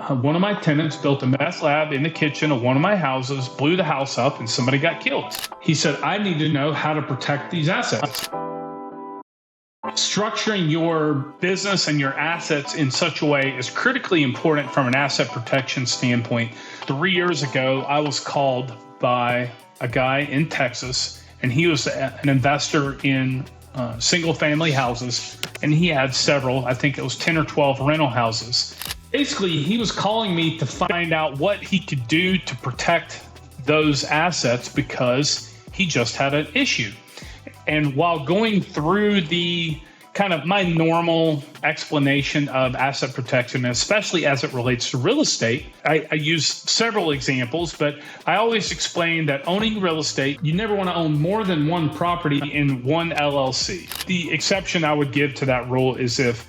one of my tenants built a meth lab in the kitchen of one of my houses, blew the house up, and somebody got killed. He said, I need to know how to protect these assets. Structuring your business and your assets in such a way is critically important from an asset protection standpoint. 3 years ago, I was called by a guy in Texas, and he was an investor in single-family houses, and he had several, I think it was 10 or 12 rental houses. Basically, he was calling me to find out what he could do to protect those assets because he just had an issue. And while going through the kind of my normal explanation of asset protection, especially as it relates to real estate, I use several examples, but I always explain that owning real estate, you never want to own more than one property in one LLC. The exception I would give to that rule is if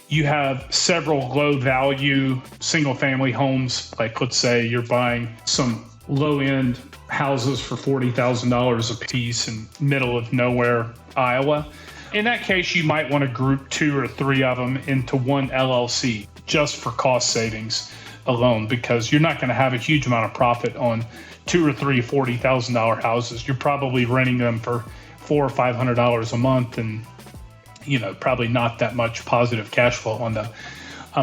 you have several low value single family homes, like let's say you're buying some low end houses for $40,000 a piece in middle of nowhere, Iowa. In that case, you might want to group 2 or 3 of them into one LLC just for cost savings alone, because you're not going to have a huge amount of profit on 2 or 3 $40,000 houses. You're probably renting them for $400 or $500 a month, and probably not that much positive cash flow on them.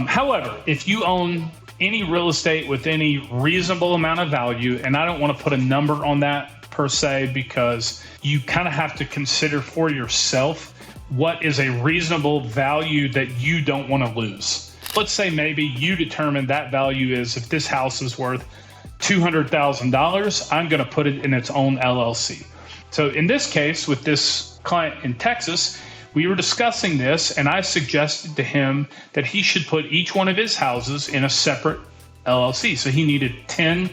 However, if you own any real estate with any reasonable amount of value, and I don't want to put a number on that per se, because you kind of have to consider for yourself what is a reasonable value that you don't want to lose. Let's say maybe you determine that value is, if this house is worth $200,000, I'm going to put it in its own LLC. So in this case, with this client in Texas, we were discussing this, and I suggested to him that he should put each one of his houses in a separate LLC. So he needed 10,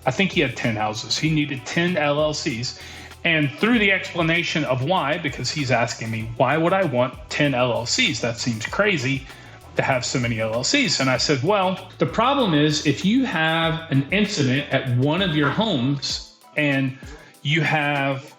I think he had 10 houses. He needed 10 LLCs. And through the explanation of why, because he's asking me, why would I want 10 LLCs? That seems crazy to have so many LLCs. And I said, well, the problem is if you have an incident at one of your homes and you have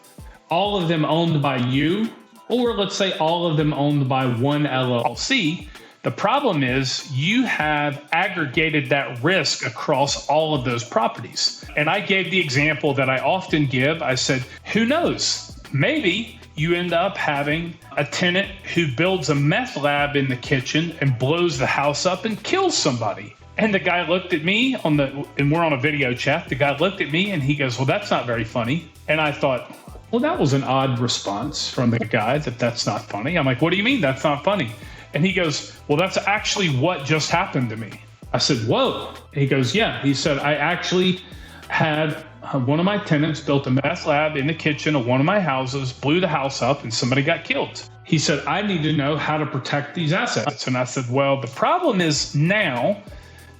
all of them owned by you, or let's say all of them owned by one LLC, the problem is you have aggregated that risk across all of those properties. And I gave the example that I often give. I said, who knows? Maybe you end up having a tenant who builds a meth lab in the kitchen and blows the house up and kills somebody. And the guy looked at me and we're on a video chat. The guy looked at me and he goes, well, that's not very funny. And I thought, well, that was an odd response from the guy that's not funny. I'm like, what do you mean that's not funny? And he goes, well, that's actually what just happened to me. I said, whoa. He goes, yeah. He said, I actually had one of my tenants built a meth lab in the kitchen of one of my houses, blew the house up, and somebody got killed. He said, I need to know how to protect these assets. And I said, well, the problem is now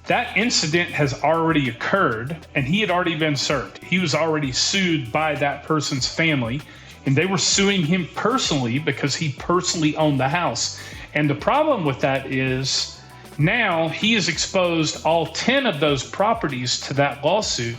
that incident has already occurred and he had already been served. He was already sued by that person's family, and they were suing him personally because he personally owned the house. And the problem with that is now he has exposed all 10 of those properties to that lawsuit,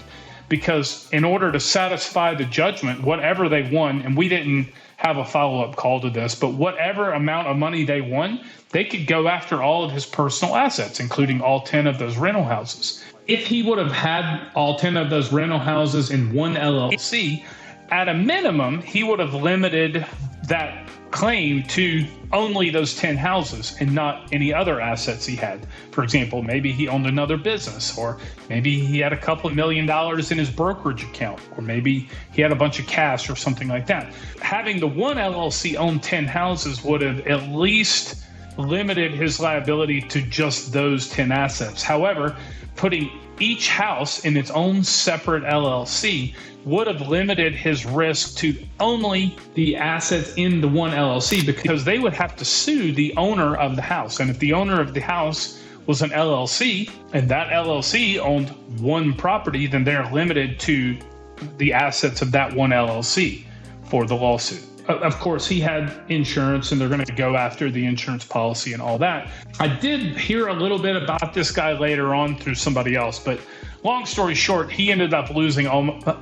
because in order to satisfy the judgment, whatever they won, and we didn't have a follow-up call to this, but whatever amount of money they won, they could go after all of his personal assets, including all 10 of those rental houses. If he would have had all 10 of those rental houses in one LLC, at a minimum, he would have limited that claim to only those 10 houses and not any other assets he had. For example, maybe he owned another business, or maybe he had a couple of $1 million in his brokerage account, or maybe he had a bunch of cash or something like that. Having the one LLC own 10 houses would have at least limited his liability to just those 10 assets. However, putting each house in its own separate LLC would have limited his risk to only the assets in the one LLC, because they would have to sue the owner of the house. And if the owner of the house was an LLC and that LLC owned one property, then they're limited to the assets of that one LLC for the lawsuit. Of course, he had insurance, and they're going to go after the insurance policy and all that. I did hear a little bit about this guy later on through somebody else, but long story short, he ended up losing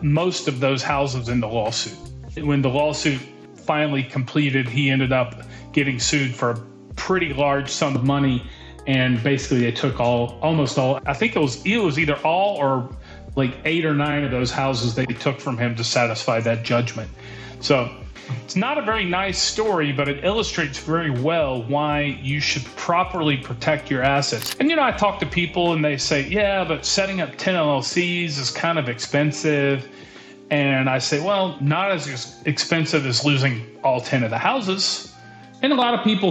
most of those houses in the lawsuit. When the lawsuit finally completed, he ended up getting sued for a pretty large sum of money, And basically they took almost all, I think it was either all or like 8 or 9 of those houses they took from him to satisfy that judgment. So it's not a very nice story, but it illustrates very well why you should properly protect your assets. And, I talk to people and they say, yeah, but setting up 10 LLCs is kind of expensive. And I say, well, not as expensive as losing all 10 of the houses. And a lot of people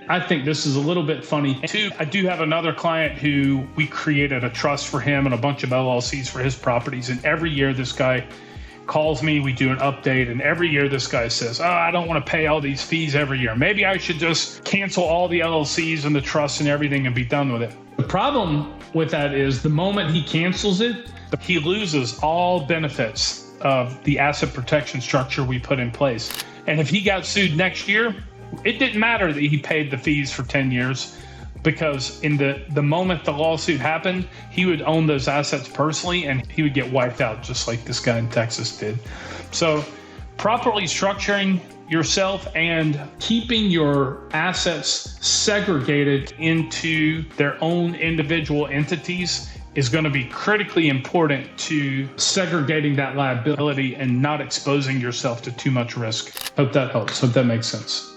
I think this is a little bit funny too. I do have another client who we created a trust for him and a bunch of LLCs for his properties. And every year this guy calls me, we do an update, and every year this guy says, I don't want to pay all these fees every year. Maybe I should just cancel all the LLCs and the trusts and everything and be done with it. The problem with that is the moment he cancels it, he loses all benefits of the asset protection structure we put in place. And if he got sued next year, it didn't matter that he paid the fees for 10 years. Because in the moment the lawsuit happened, he would own those assets personally and he would get wiped out just like this guy in Texas did. So properly structuring yourself and keeping your assets segregated into their own individual entities is going to be critically important to segregating that liability and not exposing yourself to too much risk. Hope that helps. Hope that makes sense.